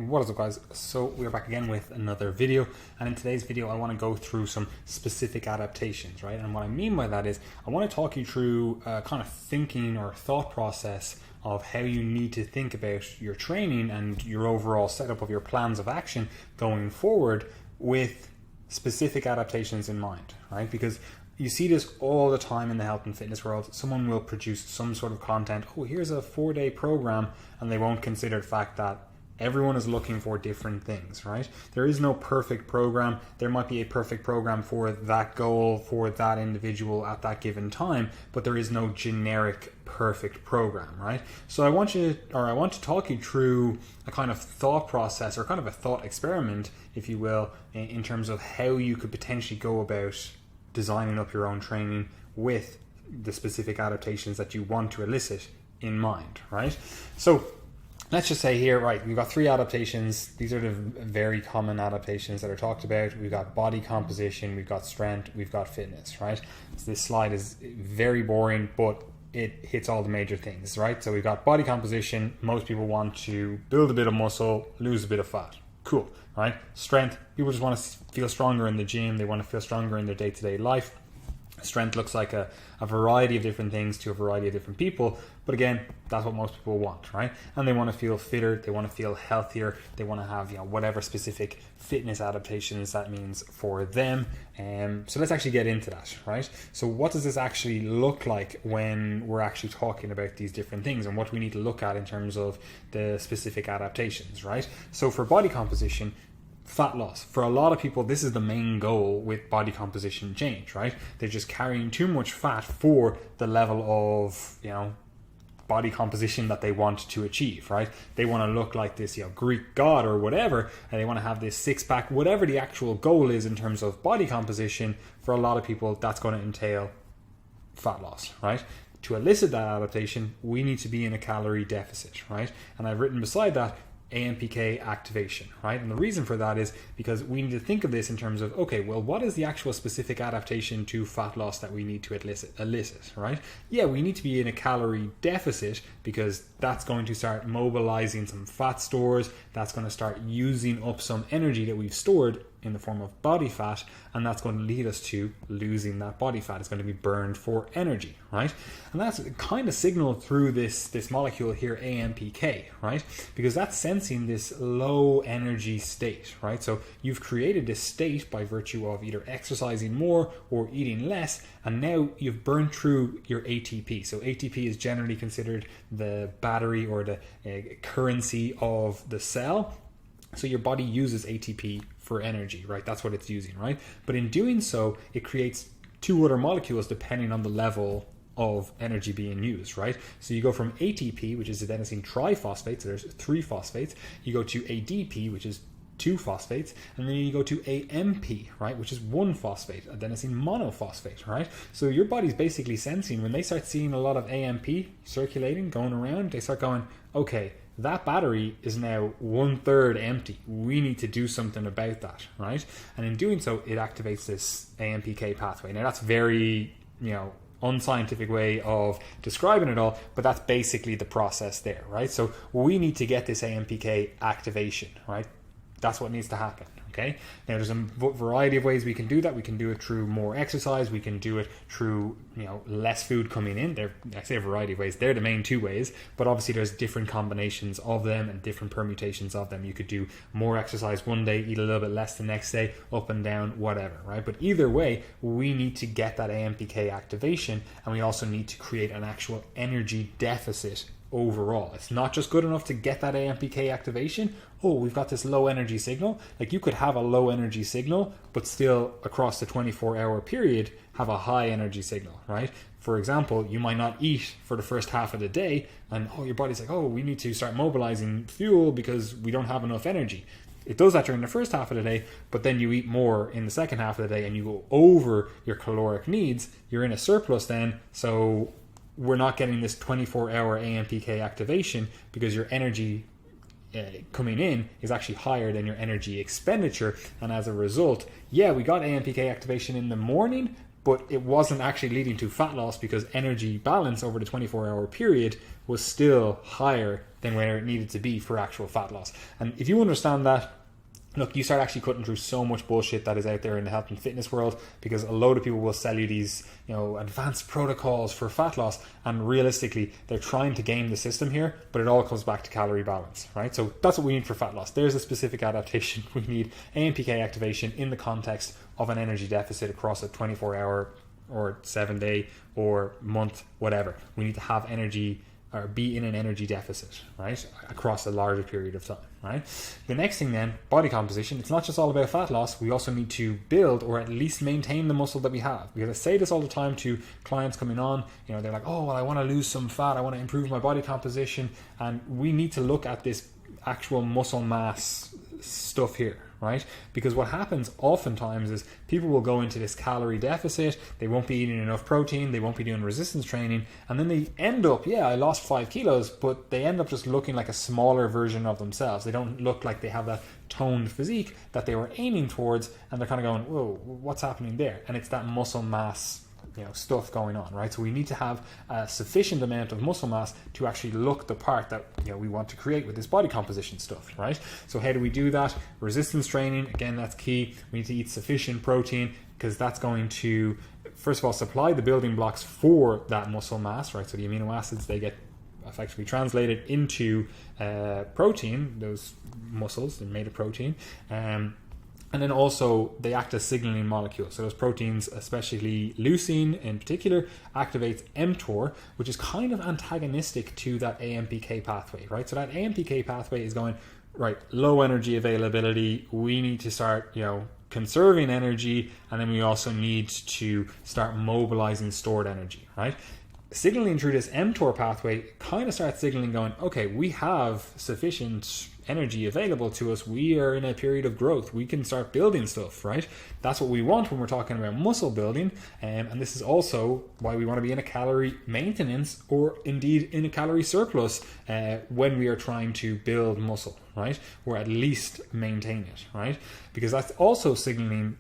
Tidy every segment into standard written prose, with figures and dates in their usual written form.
What is up, guys? So we're back again with another video, and in today's video I want to go through some specific adaptations, right? And what I mean by that is I want to talk you through kind of thinking or thought process of how you need to think about your training and your overall setup of your plans of action going forward with specific adaptations in mind, right? Because you see this all the time in the health and fitness world. Someone will produce some sort of content. Oh, here's a 4-day program, and they won't consider the fact that everyone is looking for different things, right? There is no perfect program. There might be a perfect program for that goal, for that individual at that given time, but there is no generic perfect program, right? So I want to talk you through a kind of thought process, or kind of a thought experiment, if you will, in terms of how you could potentially go about designing up your own training with the specific adaptations that you want to elicit in mind, right? So let's just say here, right, we've got 3 adaptations. These are the very common adaptations that are talked about. We've got body composition, we've got strength, we've got fitness, right? So this slide is very boring, but it hits all the major things, right? So we've got body composition. Most people want to build a bit of muscle, lose a bit of fat. Cool, right? Strength, people just want to feel stronger in the gym. They want to feel stronger in their day-to-day life. Strength looks like a variety of different things to a variety of different people, but again, that's what most people want, right? And they want to feel fitter, they want to feel healthier, they want to have, whatever specific fitness adaptations that means for them. So let's actually get into that, right? So what does this actually look like when we're actually talking about these different things, and what we need to look at in terms of the specific adaptations, right? So for body composition, fat loss. For a lot of people, this is the main goal with body composition change, right? They're just carrying too much fat for the level of, body composition that they want to achieve, right? They want to look like this, Greek god or whatever, and they want to have this 6-pack, whatever the actual goal is in terms of body composition. For a lot of people, that's going to entail fat loss, right? To elicit that adaptation, we need to be in a calorie deficit, right? And I've written beside that AMPK activation, right? And the reason for that is because we need to think of this in terms of, okay, well, what is the actual specific adaptation to fat loss that we need to elicit, right? Yeah, we need to be in a calorie deficit because that's going to start mobilizing some fat stores. That's going to start using up some energy that we've stored in the form of body fat, and that's going to lead us to losing that body fat. It's going to be burned for energy, right? And that's kind of signaled through this molecule here, AMPK, right? Because that's sensing this low energy state, right? So you've created this state by virtue of either exercising more or eating less, and now you've burned through your ATP. So ATP is generally considered the battery or the currency of the cell. So your body uses ATP for energy, right? That's what it's using, right? But in doing so, it creates 2 other molecules depending on the level of energy being used, right? So you go from ATP, which is adenosine triphosphate, so there's 3 phosphates. You go to ADP, which is 2 phosphates, and then you go to AMP, right, which is 1 phosphate, adenosine monophosphate, right? So your body's basically sensing when they start seeing a lot of AMP circulating, going around, they start going, okay, that battery is now 1/3 empty. We need to do something about that, right? And in doing so, it activates this AMPK pathway. Now that's very, unscientific way of describing it all, but that's basically the process there, right? So we need to get this AMPK activation, right? That's what needs to happen, okay? Now there's a variety of ways we can do that. We can do it through more exercise. We can do it through, less food coming in. I say a variety of ways. They're the main 2 ways, but obviously there's different combinations of them and different permutations of them. You could do more exercise one day, eat a little bit less the next day, up and down, whatever, right? But either way, we need to get that AMPK activation, and we also need to create an actual energy deficit overall. It's not just good enough to get that AMPK activation. Oh, we've got this low energy signal. Like, you could have a low energy signal, but still across the 24-hour period have a high energy signal, right? For example, you might not eat for the first half of the day, and your body's like, oh, we need to start mobilizing fuel because we don't have enough energy. It does that during the first half of the day, but then you eat more in the second half of the day and you go over your caloric needs. You're in a surplus then, so we're not getting this 24-hour AMPK activation because your energy coming in is actually higher than your energy expenditure. And as a result, we got AMPK activation in the morning, but it wasn't actually leading to fat loss because energy balance over the 24-hour period was still higher than where it needed to be for actual fat loss. And if you understand that, look, you start actually cutting through so much bullshit that is out there in the health and fitness world, because a load of people will sell you these, advanced protocols for fat loss, and realistically, they're trying to game the system here, but it all comes back to calorie balance, right? So that's what we need for fat loss. There's a specific adaptation. We need AMPK activation in the context of an energy deficit across a 24-hour or 7-day or month, whatever. We need to have energy or be in an energy deficit, right, across a larger period of time, right? The next thing then, body composition. It's not just all about fat loss. We also need to build or at least maintain the muscle that we have. Because I say this all the time to clients coming on, they're like, oh, well, I want to lose some fat. I want to improve my body composition. And we need to look at this actual muscle mass stuff here, right? Because what happens oftentimes is people will go into this calorie deficit, they won't be eating enough protein, they won't be doing resistance training, and then they end up, I lost 5 kilos, but they end up just looking like a smaller version of themselves. They don't look like they have that toned physique that they were aiming towards, and they're kind of going, whoa, what's happening there? And it's that muscle mass stuff going on, right? So we need to have a sufficient amount of muscle mass to actually look the part that we want to create with this body composition stuff, right? So how do we do that? Resistance training, again, that's key. We need to eat sufficient protein, because that's going to, first of all, supply the building blocks for that muscle mass, right? So the amino acids, they get effectively translated into protein. Those muscles, they're made of protein. And then also they act as signaling molecules. So those proteins, especially leucine in particular, activates mTOR, which is kind of antagonistic to that AMPK pathway, right? So that AMPK pathway is going, right, low energy availability. We need to start, conserving energy. And then we also need to start mobilizing stored energy, right? Signaling through this mTOR pathway kind of starts signaling going, okay, we have sufficient energy available to us. We are in a period of growth. We can start building stuff, right? That's what we want when we're talking about muscle building. And this is also why we want to be in a calorie maintenance, or indeed in a calorie surplus when we are trying to build muscle, right? Or at least maintain it, right? Because that's also signaling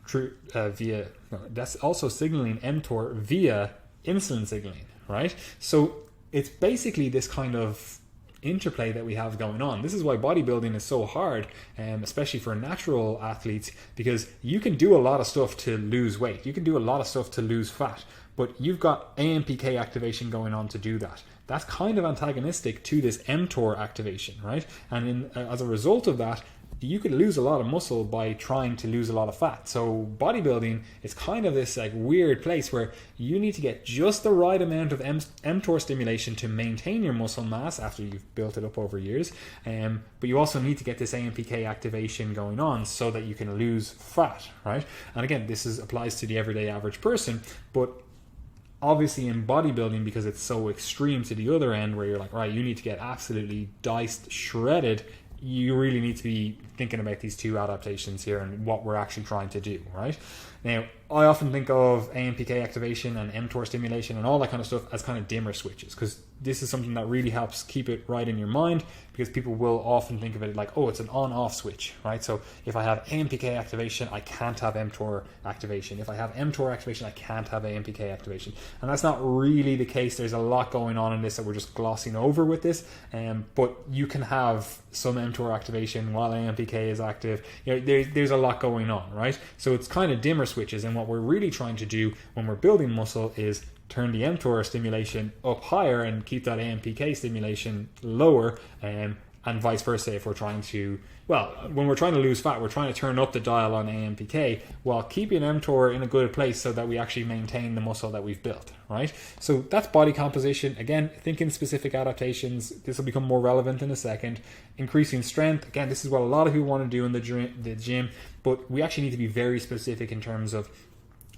that's also signaling mTOR via insulin signaling, right? So it's basically this kind of interplay that we have going on. This is why bodybuilding is so hard, especially for natural athletes, because you can do a lot of stuff to lose weight. You can do a lot of stuff to lose fat, but you've got AMPK activation going on to do that. That's kind of antagonistic to this mTOR activation, right? And as a result of that, you could lose a lot of muscle by trying to lose a lot of fat. So bodybuilding is kind of this weird place where you need to get just the right amount of mTOR stimulation to maintain your muscle mass after you've built it up over years. But you also need to get this AMPK activation going on so that you can lose fat, right? And again, this applies to the everyday average person, but obviously in bodybuilding, because it's so extreme to the other end where you're like, right, you need to get absolutely diced, shredded, you really need to be thinking about these two adaptations here and what we're actually trying to do, right? Now, I often think of AMPK activation and mTOR stimulation and all that kind of stuff as kind of dimmer switches, because this is something that really helps keep it right in your mind, because people will often think of it like, oh, it's an on-off switch, right? So if I have AMPK activation, I can't have mTOR activation. If I have mTOR activation, I can't have AMPK activation. And that's not really the case. There's a lot going on in this that we're just glossing over with this. But you can have some mTOR activation while AMPK is active. There's a lot going on, right? So it's kind of dimmer switches. And what we're really trying to do when we're building muscle is turn the mTOR stimulation up higher and keep that AMPK stimulation lower, and vice versa. If we're trying to, when we're trying to lose fat, we're trying to turn up the dial on AMPK while keeping mTOR in a good place so that we actually maintain the muscle that we've built, right? So that's body composition. Again, thinking specific adaptations. This will become more relevant in a second. Increasing strength. Again, this is what a lot of people want to do in the gym, but we actually need to be very specific in terms of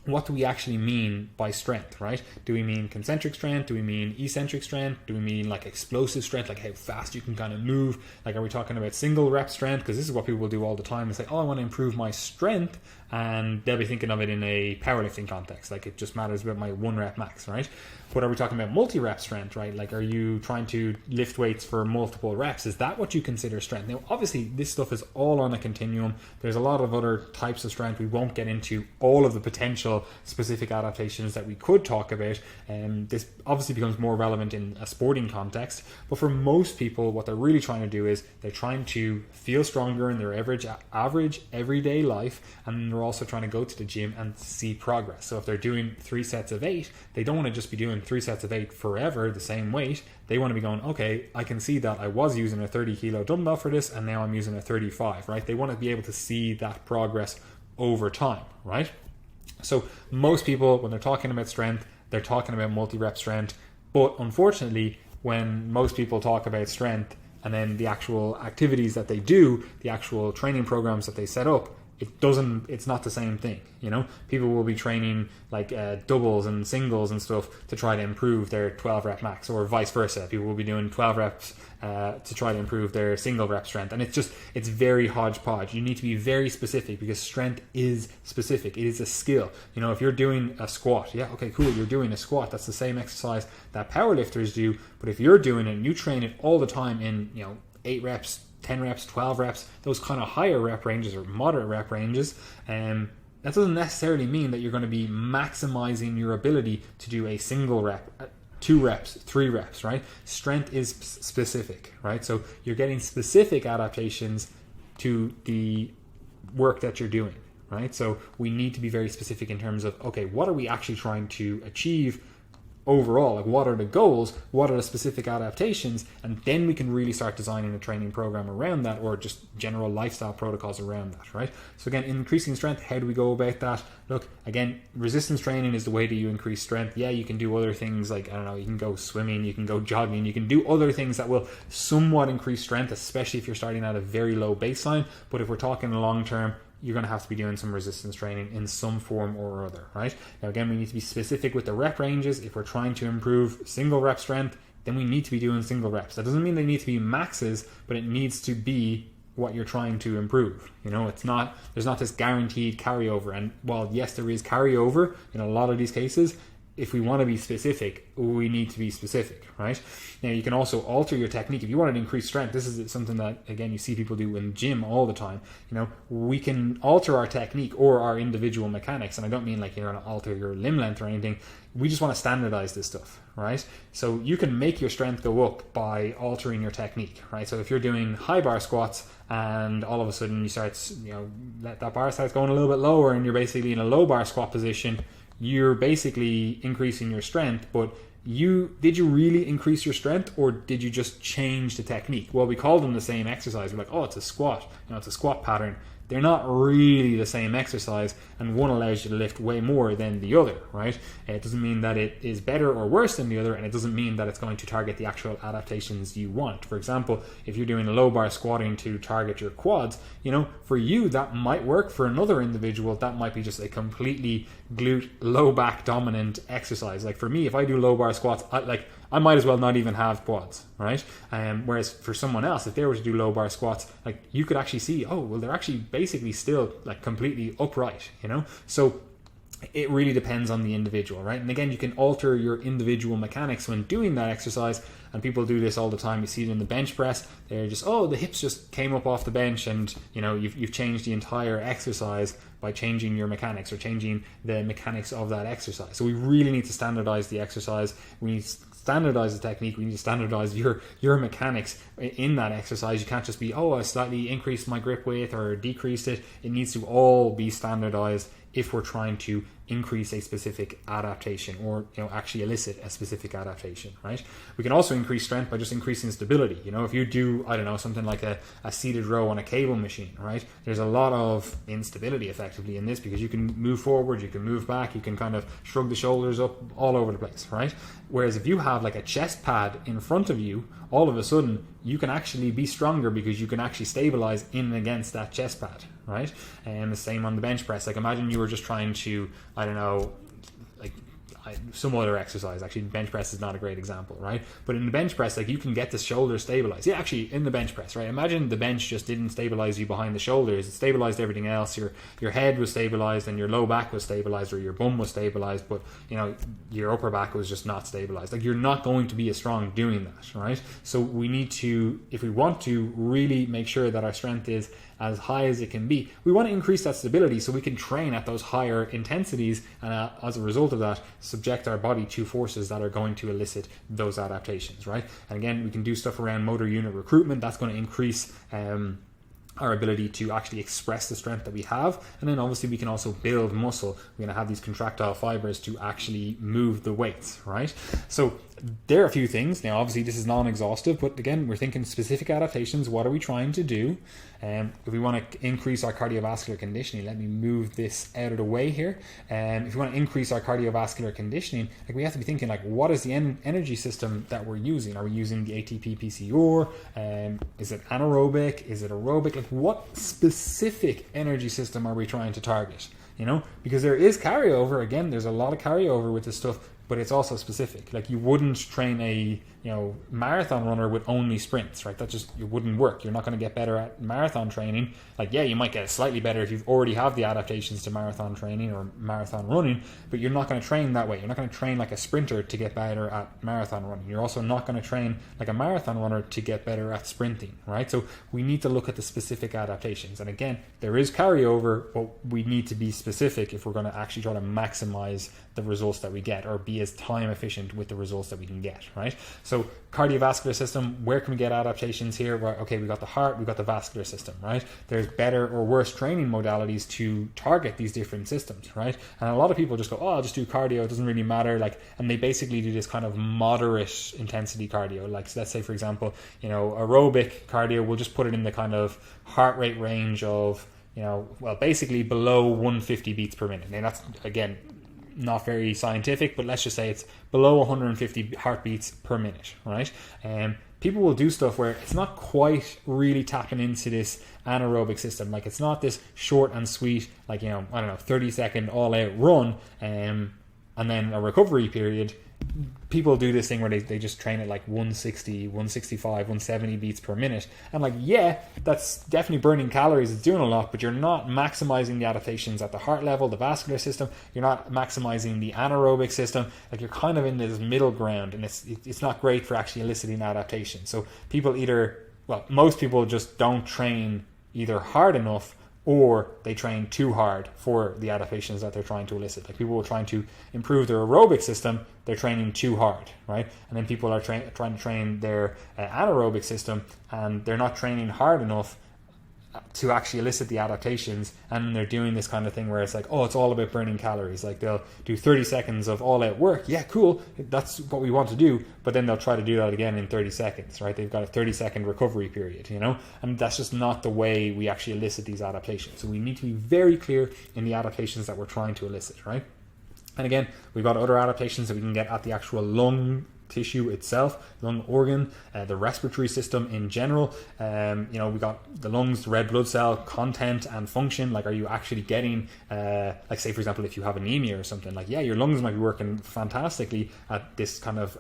what do we actually mean by strength, right? Do we mean concentric strength? Do we mean eccentric strength? Do we mean like explosive strength, like how fast you can kind of move? Like, are we talking about single rep strength? Because this is what people will do all the time and say, oh, I want to improve my strength. And they'll be thinking of it in a powerlifting context. Like, it just matters about my 1 rep max, right? But are we talking about multi-rep strength, right? Like, are you trying to lift weights for multiple reps? Is that what you consider strength? Now, obviously, this stuff is all on a continuum. There's a lot of other types of strength. We won't get into all of the potential still specific adaptations that we could talk about. And this obviously becomes more relevant in a sporting context. But for most people, what they're really trying to do is they're trying to feel stronger in their average everyday life, and they're also trying to go to the gym and see progress. So if they're doing 3 sets of 8, they don't want to just be doing 3 sets of 8 forever, the same weight. They want to be going, okay, I can see that I was using a 30 kilo dumbbell for this, and now I'm using a 35, right? They want to be able to see that progress over time, right? So most people, when they're talking about strength, they're talking about multi-rep strength. But unfortunately, when most people talk about strength and then the actual activities that they do, the actual training programs that they set up, it's not the same thing. You know, people will be training like doubles and singles and stuff to try to improve their 12 rep max, or vice versa. People will be doing 12 reps to try to improve their single rep strength. And it's very hodgepodge. You need to be very specific, because strength is specific. It is a skill. You know, if you're doing a squat, yeah, okay, cool, you're doing a squat. That's the same exercise that powerlifters do. But if you're doing it and you train it all the time in, 8 reps, 10 reps, 12 reps, those kind of higher rep ranges or moderate rep ranges, that doesn't necessarily mean that you're going to be maximizing your ability to do a single rep, 2 reps, 3 reps, right? Strength is specific, right? So you're getting specific adaptations to the work that you're doing, right? So we need to be very specific in terms of, okay, what are we actually trying to achieve overall? Like, what are the goals? What are the specific adaptations? And then we can really start designing a training program around that, or just general lifestyle protocols around that, right? So again, increasing strength, how do we go about that? Look, again, resistance training is the way that you increase strength. Yeah, you can do other things like, I don't know, you can go swimming, you can go jogging, you can do other things that will somewhat increase strength, especially if you're starting at a very low baseline. But if we're talking long term, you're going to have to be doing some resistance training in some form or other, right? Now, again, we need to be specific with the rep ranges. If we're trying to improve single rep strength, then we need to be doing single reps. That doesn't mean they need to be maxes, but it needs to be what you're trying to improve. You know, there's not this guaranteed carryover. And while yes, there is carryover in a lot of these cases, if we want to be specific, we need to be specific, right? Now, you can also alter your technique. If you want to increase strength, this is something that, again, you see people do in the gym all the time. You know, we can alter our technique or our individual mechanics. And I don't mean like you're going to alter your limb length or anything. We just want to standardize this stuff, right? So you can make your strength go up by altering your technique, right? So if you're doing high bar squats and all of a sudden you start, that bar starts going a little bit lower and you're basically in a low bar squat position, you're basically increasing your strength. But did you really increase your strength, or did you just change the technique? Well, we call them the same exercise. We're like, oh, it's a squat, it's a squat pattern. They're not really the same exercise, and one allows you to lift way more than the other, right? It doesn't mean that it is better or worse than the other, and it doesn't mean that it's going to target the actual adaptations you want. For example, if you're doing a low bar squatting to target your quads, for you that might work. For another individual, that might be just a completely glute low back dominant exercise. Like for me, if I do low bar squats, I might as well not even have quads, right? Whereas for someone else, if they were to do low bar squats, like you could actually see, oh, well, they're actually basically still like completely upright, So it really depends on the individual, right? And again, you can alter your individual mechanics when doing that exercise. And people do this all the time. You see it in the bench press. They're just, the hips just came up off the bench, and you've changed the entire exercise by changing your mechanics or changing the mechanics of that exercise. So we really need to standardize the exercise. We need to standardize the technique. We need to standardize your mechanics in that exercise. You can't just be, I slightly increased my grip weight or decreased it. It needs to all be standardized if we're trying to increase a specific adaptation, or actually elicit a specific adaptation, right? We can also increase strength by just increasing stability. If you do, something like a seated row on a cable machine, right? There's a lot of instability effectively in this, because you can move forward, you can move back, you can kind of shrug the shoulders up all over the place, right? Whereas if you have like a chest pad in front of you, all of a sudden you can actually be stronger because you can actually stabilize in and against that chest pad, right? And the same on the bench press. Like imagine you were just trying to, some other exercise. Actually, bench press is not a great example, right? But in the bench press, you can get the shoulders stabilized. Yeah, actually, in the bench press, right? Imagine the bench just didn't stabilize you behind the shoulders. It stabilized everything else. Your head was stabilized, and your low back was stabilized, or your bum was stabilized, but your upper back was just not stabilized. You're not going to be as strong doing that, right? So we need to, if we want to really make sure that our strength is as high as it can be. We want to increase that stability so we can train at those higher intensities, and as a result of that, subject our body to forces that are going to elicit those adaptations, right? And again, we can do stuff around motor unit recruitment. That's going to increase our ability to actually express the strength that we have. And then obviously we can also build muscle. We're going to have these contractile fibers to actually move the weights, right? So there are a few things. Now obviously this is non-exhaustive, but again, we're thinking specific adaptations. What are we trying to do? If we want to increase our cardiovascular conditioning, let me move this out of the way here. If we want to increase our cardiovascular conditioning, like we have to be thinking like, what is the energy system that we're using? Are we using the ATP PCR? Is it anaerobic? Is it aerobic? Like what specific energy system are we trying to target? You know, because there is carryover. Again, there's a lot of carryover with this stuff, but it's also specific. Like you wouldn't train a marathon runner with only sprints, right? That just, it wouldn't work. You're not going to get better at marathon training. Like, yeah, you might get slightly better if you've already have the adaptations to marathon training or marathon running, but you're not going to train that way. You're not going to train like a sprinter to get better at marathon running. You're also not going to train like a marathon runner to get better at sprinting, right? So we need to look at the specific adaptations. And again, there is carryover, but we need to be specific if we're going to actually try to maximize the results that we get, or be as time efficient with the results that we can get, right? So cardiovascular system, where can we get adaptations here? Well, okay, we got the heart, we got the vascular system, right? There's better or worse training modalities to target these different systems, right? And a lot of people just go, oh, I'll just do cardio, it doesn't really matter, like, and they basically do this kind of moderate intensity cardio. Like, so let's say, for example, aerobic cardio, we'll just put it in the kind of heart rate range of, basically below 150 beats per minute. And that's, again, not very scientific, but let's just say it's below 150 heartbeats per minute, right? People will do stuff where it's not quite really tapping into this anaerobic system. Like it's not this short and sweet, 30-second all-out run, and then a recovery period. People do this thing where they just train at like 160, 165, 170 beats per minute. And like, yeah, that's definitely burning calories. It's doing a lot, but you're not maximizing the adaptations at the heart level, the vascular system. You're not maximizing the anaerobic system. Like you're kind of in this middle ground, and it's not great for actually eliciting adaptation. So most people just don't train either hard enough, or they train too hard for the adaptations that they're trying to elicit. Like people are trying to improve their aerobic system, they're training too hard, right? And then people are trying to train their anaerobic system, and they're not training hard enough to actually elicit the adaptations, and they're doing this kind of thing where it's like, oh, it's all about burning calories. Like they'll do 30 seconds of all-out work. Yeah, cool. That's what we want to do. But then they'll try to do that again in 30 seconds, right? They've got a 30-second recovery period, and that's just not the way we actually elicit these adaptations. So we need to be very clear in the adaptations that we're trying to elicit, right? And again, we've got other adaptations that we can get at the actual lung tissue itself, lung organ, the respiratory system in general. We got the lungs, the red blood cell content and function. Like, are you actually getting, like say for example, if you have anemia or something, like, yeah, your lungs might be working fantastically at this kind of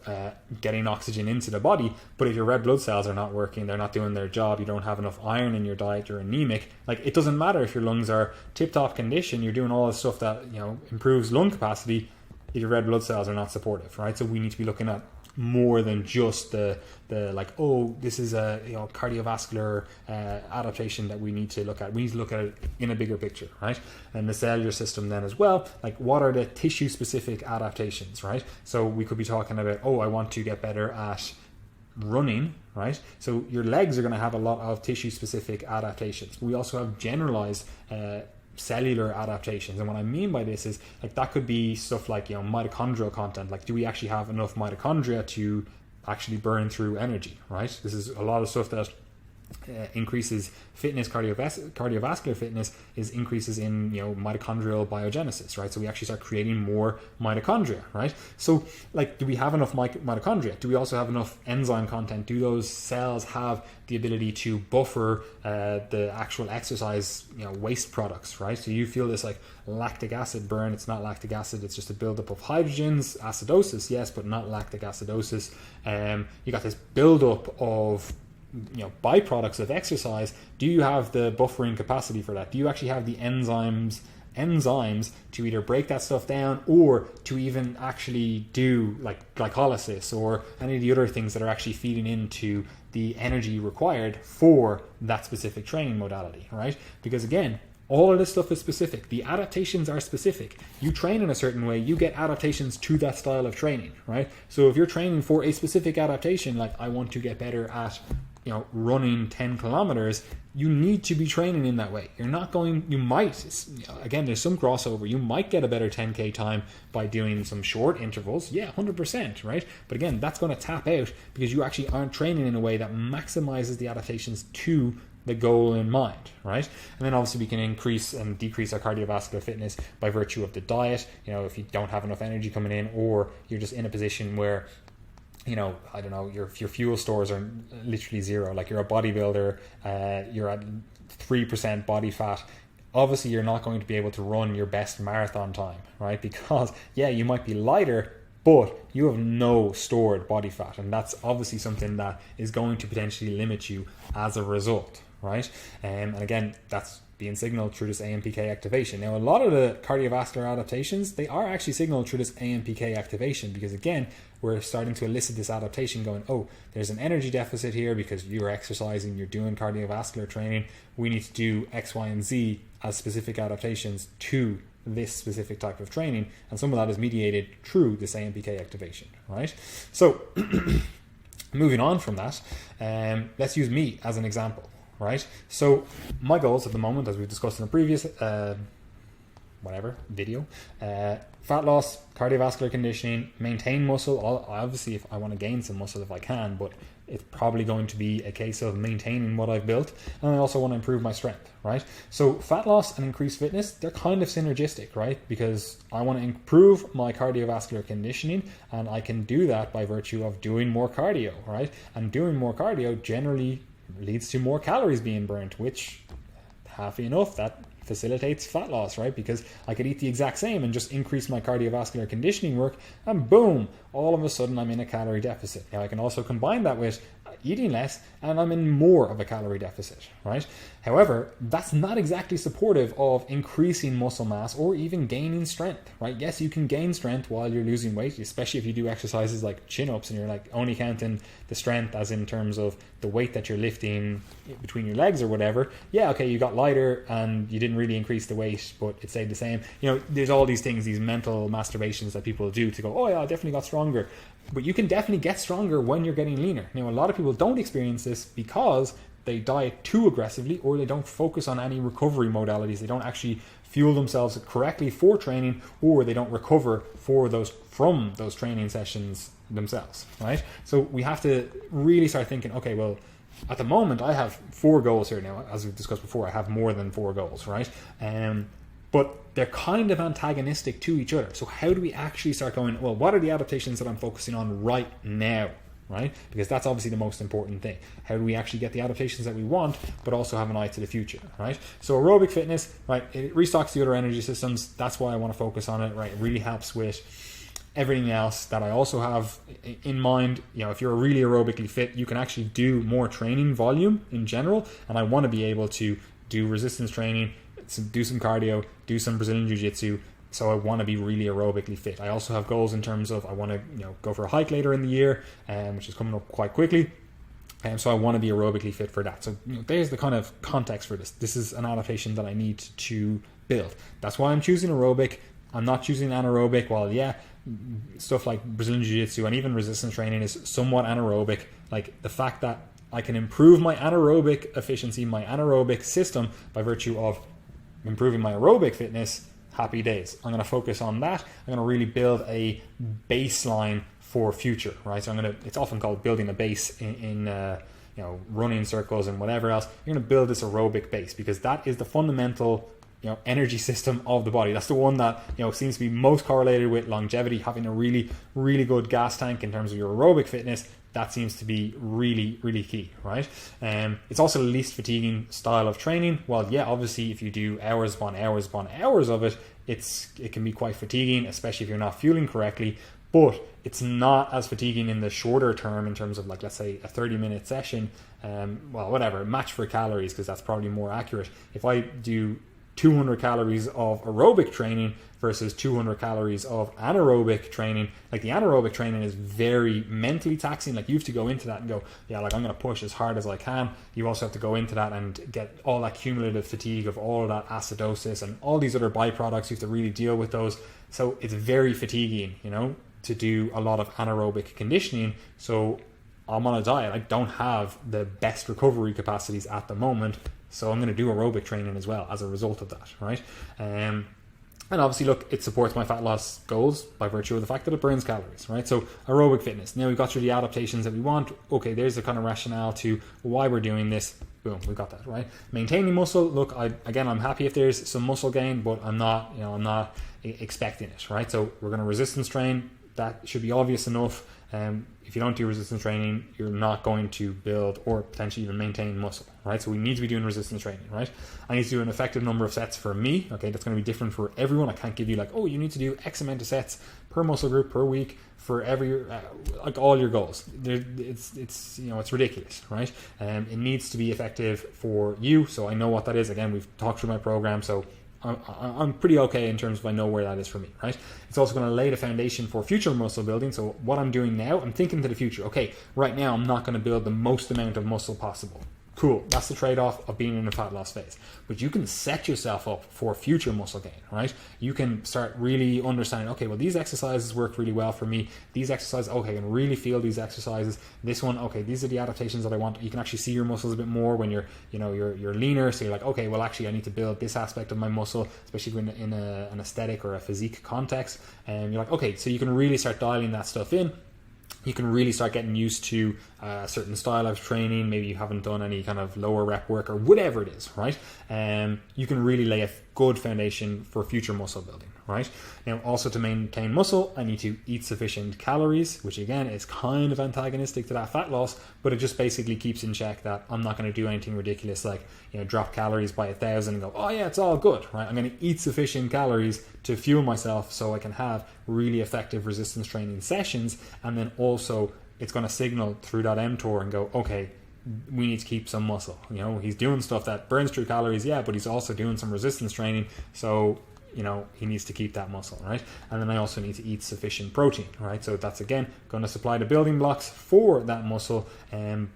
getting oxygen into the body, but if your red blood cells are not working, they're not doing their job, you don't have enough iron in your diet, you're anemic. Like, it doesn't matter if your lungs are tip-top condition, you're doing all the stuff that improves lung capacity, if your red blood cells are not supportive, right? So we need to be looking at more than just the like, oh, this is a cardiovascular adaptation that we need to look at. We need to look at it in a bigger picture, right? And the cellular system then as well, like what are the tissue specific adaptations, right? So we could be talking about, oh, I want to get better at running, right? So your legs are going to have a lot of tissue specific adaptations. We also have generalized cellular adaptations, and what I mean by this is, like, that could be stuff like mitochondrial content. Like, do we actually have enough mitochondria to actually burn through energy, right? This is a lot of stuff that increases fitness, cardiovascular fitness, is increases in mitochondrial biogenesis, right? So we actually start creating more mitochondria, right? So, like, do we have enough mitochondria? Do we also have enough enzyme content? Do those cells have the ability to buffer the actual exercise waste products, right? So you feel this like lactic acid burn. It's not lactic acid, it's just a buildup of hydrogens, acidosis, yes, but not lactic acidosis. You got this buildup of byproducts of exercise. Do you have the buffering capacity for that? Do you actually have the enzymes enzymes to either break that stuff down or to even actually do like glycolysis or any of the other things that are actually feeding into the energy required for that specific training modality, right? Because again, all of this stuff is specific. The adaptations are specific. You train in a certain way, you get adaptations to that style of training, right? So if you're training for a specific adaptation, like I want to get better at, running 10 kilometers, you need to be training in that way. You might, again, there's some crossover. You might get a better 10K time by doing some short intervals. Yeah, 100%, right? But again, that's going to tap out because you actually aren't training in a way that maximizes the adaptations to the goal in mind, right? And then obviously we can increase and decrease our cardiovascular fitness by virtue of the diet. If you don't have enough energy coming in, or you're just in a position where I don't know, your fuel stores are literally zero, like you're a bodybuilder, you're at 3% body fat, obviously you're not going to be able to run your best marathon time, right? Because you might be lighter, but you have no stored body fat, and that's obviously something that is going to potentially limit you as a result, right? And again, that's being signaled through this AMPK activation. Now, a lot of the cardiovascular adaptations, they are actually signaled through this AMPK activation because, again, we're starting to elicit this adaptation going, oh, there's an energy deficit here because you're exercising, you're doing cardiovascular training. We need to do X, Y, and Z as specific adaptations to this specific type of training. And some of that is mediated through this AMPK activation, right? So moving on from that, let's use me as an example. Right, so my goals at the moment, as we've discussed in the previous video, fat loss, cardiovascular conditioning, maintain muscle. Obviously, if I want to gain some muscle, if I can, but it's probably going to be a case of maintaining what I've built, and I also want to improve my strength. Right, so fat loss and increased fitness, they're kind of synergistic, right? Because I want to improve my cardiovascular conditioning, and I can do that by virtue of doing more cardio, right? And doing more cardio generally leads to more calories being burnt, which, happy enough, that facilitates fat loss, right? Because I could eat the exact same and just increase my cardiovascular conditioning work, and boom, all of a sudden I'm in a calorie deficit. Now I can also combine that with eating less, and I'm in more of a calorie deficit, right? However, that's not exactly supportive of increasing muscle mass or even gaining strength, right? Yes, you can gain strength while you're losing weight, especially if you do exercises like chin-ups and you're like only counting the strength as in terms of the weight that you're lifting between your legs or whatever. Yeah, okay, you got lighter and you didn't really increase the weight, but it stayed the same. There's all these things, these mental masturbations that people do to go, oh yeah, I definitely got stronger. But you can definitely get stronger when you're getting leaner. Now, a lot of people don't experience this because they diet too aggressively, or they don't focus on any recovery modalities. They don't actually fuel themselves correctly for training, or they don't recover from those training sessions themselves, right? So we have to really start thinking, okay, well, at the moment I have 4 goals here now. As we've discussed before, I have more than 4 goals, right? But they're kind of antagonistic to each other. So how do we actually start going, well, what are the adaptations that I'm focusing on right now, right? Because that's obviously the most important thing. How do we actually get the adaptations that we want, but also have an eye to the future, right? So aerobic fitness, right, it restocks the other energy systems. That's why I want to focus on it, right? It really helps with everything else that I also have in mind. If you're really aerobically fit, you can actually do more training volume in general. And I want to be able to do resistance training, do some cardio, do some Brazilian Jiu-Jitsu. So I want to be really aerobically fit. I also have goals in terms of I want to go for a hike later in the year, which is coming up quite quickly. So I want to be aerobically fit for that. So there's the kind of context for this. This is an adaptation that I need to build. That's why I'm choosing aerobic. I'm not choosing anaerobic. Well, yeah, stuff like Brazilian Jiu-Jitsu and even resistance training is somewhat anaerobic. Like the fact that I can improve my anaerobic efficiency, my anaerobic system by virtue of improving my aerobic fitness, happy days. I'm going to focus on that. I'm going to really build a baseline for future, right? So it's often called building a base in running circles and whatever else. You're going to build this aerobic base because that is the fundamental energy system of the body. That's the one that seems to be most correlated with longevity, having a really, really good gas tank in terms of your aerobic fitness. That seems to be really, really key, right? It's also the least fatiguing style of training. Well, yeah, obviously if you do hours upon hours upon hours of it, it can be quite fatiguing, especially if you're not fueling correctly. But it's not as fatiguing in the shorter term in terms of, like, let's say a 30-minute session. Match for calories, because that's probably more accurate. If I do 200 calories of aerobic training versus 200 calories of anaerobic training. Like the anaerobic training is very mentally taxing. Like you have to go into that and go, yeah, like I'm going to push as hard as I can. You also have to go into that and get all that cumulative fatigue of all that acidosis and all these other byproducts. You have to really deal with those. So it's very fatiguing, you know, to do a lot of anaerobic conditioning. So I'm on a diet. I don't have the best recovery capacities at the moment. So I'm going to do aerobic training as well as a result of that, right? And obviously, look, it supports my fat loss goals by virtue of the fact that it burns calories, right? So aerobic fitness. Now we've got through the adaptations that we want. Okay, there's the kind of rationale to why we're doing this. Boom, we've got that, right? Maintaining muscle. Look, I'm happy if there's some muscle gain, but I'm not expecting it, right? So we're going to resistance train. That should be obvious enough. If you don't do resistance training, you're not going to build or potentially even maintain muscle, right? So we need to be doing resistance training, right? I need to do an effective number of sets for me, okay? That's going to be different for everyone. I can't give you like, oh, you need to do X amount of sets per muscle group per week for every, like all your goals. It's ridiculous, right? It needs to be effective for you. So I know what that is. Again, we've talked through my program, so I'm pretty okay in terms of I know where that is for me, right? It's also going to lay the foundation for future muscle building. So what I'm doing now, I'm thinking to the future. Okay, right now I'm not going to build the most amount of muscle possible. Cool, that's the trade-off of being in a fat loss phase. But you can set yourself up for future muscle gain, right? You can start really understanding, okay, well, these exercises work really well for me. These exercises, okay, I can really feel these exercises. This one, okay, these are the adaptations that I want. You can actually see your muscles a bit more when you're leaner. So you're like, okay, well, actually, I need to build this aspect of my muscle, especially in an aesthetic or a physique context. And you're like, okay, so you can really start dialing that stuff in. You can really start getting used to a certain style of training. Maybe you haven't done any kind of lower rep work or whatever it is, right? You can really lay a good foundation for future muscle building, right? Now, also to maintain muscle, I need to eat sufficient calories, which again is kind of antagonistic to that fat loss, but it just basically keeps in check that I'm not going to do anything ridiculous like, drop calories by 1,000 and go, oh yeah, it's all good, right? I'm going to eat sufficient calories to fuel myself so I can have really effective resistance training sessions. And then also it's going to signal through that mTOR and go, okay, we need to keep some muscle. He's doing stuff that burns through calories, yeah, but he's also doing some resistance training. So, he needs to keep that muscle, right? And then I also need to eat sufficient protein, right? So that's, again, going to supply the building blocks for that muscle,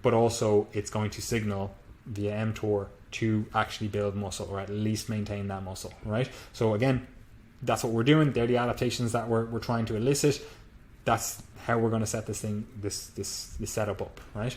but also it's going to signal via mTOR to actually build muscle or at least maintain that muscle, right? So again, that's what we're doing. They're the adaptations that we're trying to elicit. That's how we're going to set this setup up, right?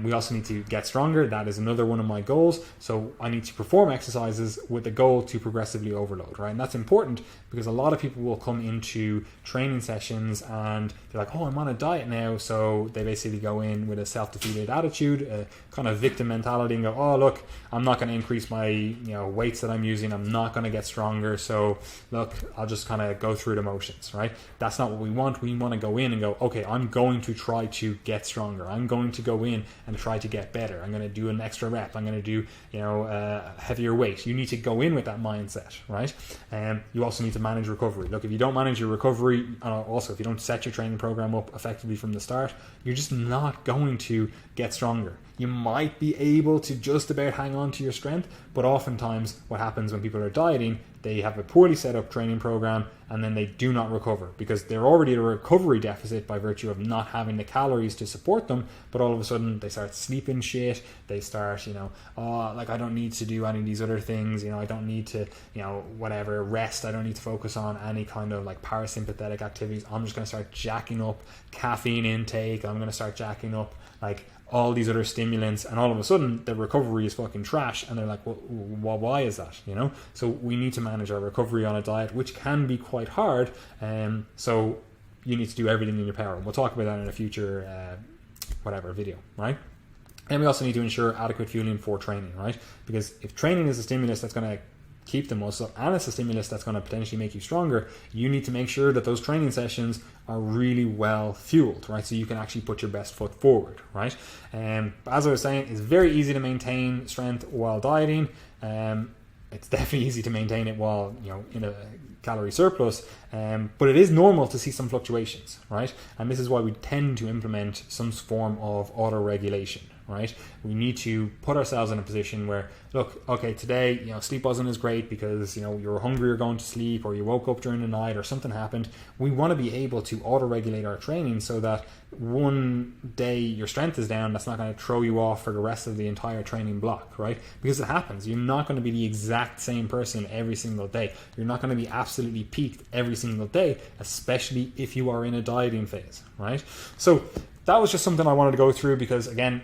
We also need to get stronger. That is another one of my goals. So I need to perform exercises with the goal to progressively overload, right? And that's important because a lot of people will come into training sessions and they're like, oh, I'm on a diet now. So they basically go in with a self-defeated attitude, a kind of victim mentality, and go, oh, look, I'm not going to increase my weights that I'm using. I'm not going to get stronger. So look, I'll just kind of go through the motions, right? That's not what we want. We want to go in and go, okay, I'm going to try to get stronger. I'm going to go in and try to get better. I'm going to do an extra rep. I'm going to do, heavier weight. You need to go in with that mindset, right? You also need to manage recovery. Look, if you don't manage your recovery, also if you don't set your training program up effectively from the start, you're just not going to get stronger. You might be able to just about hang on to your strength, but oftentimes what happens when people are dieting, they have a poorly set up training program and then they do not recover because they're already at a recovery deficit by virtue of not having the calories to support them. But all of a sudden they start sleeping shit. They start, I don't need to do any of these other things. I don't need to, rest. I don't need to focus on any kind of like parasympathetic activities. I'm just going to start jacking up caffeine intake. I'm going to start jacking up like all these other stimulants, and all of a sudden the recovery is fucking trash, and they're like, well, why is that? So we need to manage our recovery on a diet, which can be quite hard, so you need to do everything in your power. We'll talk about that in a future video, right? And we also need to ensure adequate fueling for training, right? Because if training is a stimulus that's going to keep the muscle and it's a stimulus that's going to potentially make you stronger, you need to make sure that those training sessions are really well fueled, right? So you can actually put your best foot forward, right? As I was saying, it's very easy to maintain strength while dieting. It's definitely easy to maintain it while in a calorie surplus, but it is normal to see some fluctuations, right? And this is why we tend to implement some form of auto-regulation, right? We need to put ourselves in a position where, look, okay, today, sleep wasn't as great because, you were hungry or going to sleep, or you woke up during the night or something happened. We want to be able to auto-regulate our training so that one day your strength is down, that's not going to throw you off for the rest of the entire training block, right? Because it happens. You're not going to be the exact same person every single day. You're not going to be absolutely peaked every single day, especially if you are in a dieting phase, right? So that was just something I wanted to go through because, again,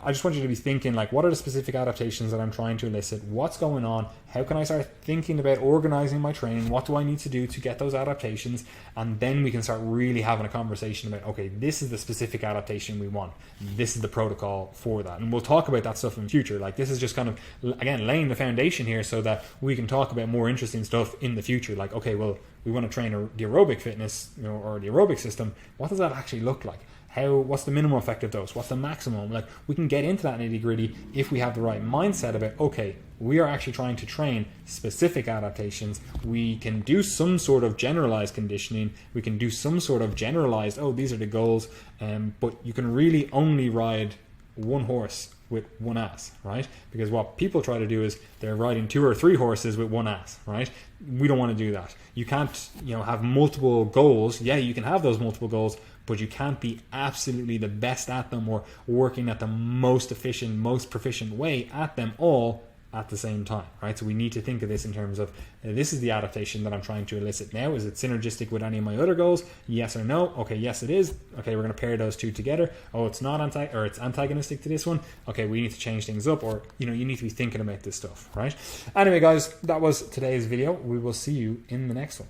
I just want you to be thinking, like, what are the specific adaptations that I'm trying to elicit? What's going on? How can I start thinking about organizing my training? What do I need to do to get those adaptations? And then we can start really having a conversation about, okay, this is the specific adaptation we want. This is the protocol for that. And we'll talk about that stuff in future. Like, this is just kind of, again, laying the foundation here so that we can talk about more interesting stuff in the future. Like, okay, well, we want to train the aerobic fitness, or the aerobic system. What does that actually look like? What's the minimum effective dose? What's the maximum? Like, we can get into that nitty gritty if we have the right mindset about, okay, we are actually trying to train specific adaptations. We can do some sort of generalized conditioning. We can do some sort of generalized, these are the goals. But you can really only ride one horse with one ass, right? Because what people try to do is they're riding 2 or 3 horses with one ass, right? We don't want to do that. You can't, have multiple goals. Yeah, you can have those multiple goals, but you can't be absolutely the best at them or working at the most efficient, most proficient way at them all at the same time, right? So we need to think of this in terms of, this is the adaptation that I'm trying to elicit now. Is it synergistic with any of my other goals? Yes or no? Okay, yes it is. Okay, we're going to pair those two together. Oh, it's not it's antagonistic to this one. Okay, we need to change things up, or you need to be thinking about this stuff, right? Anyway, guys, that was today's video. We will see you in the next one.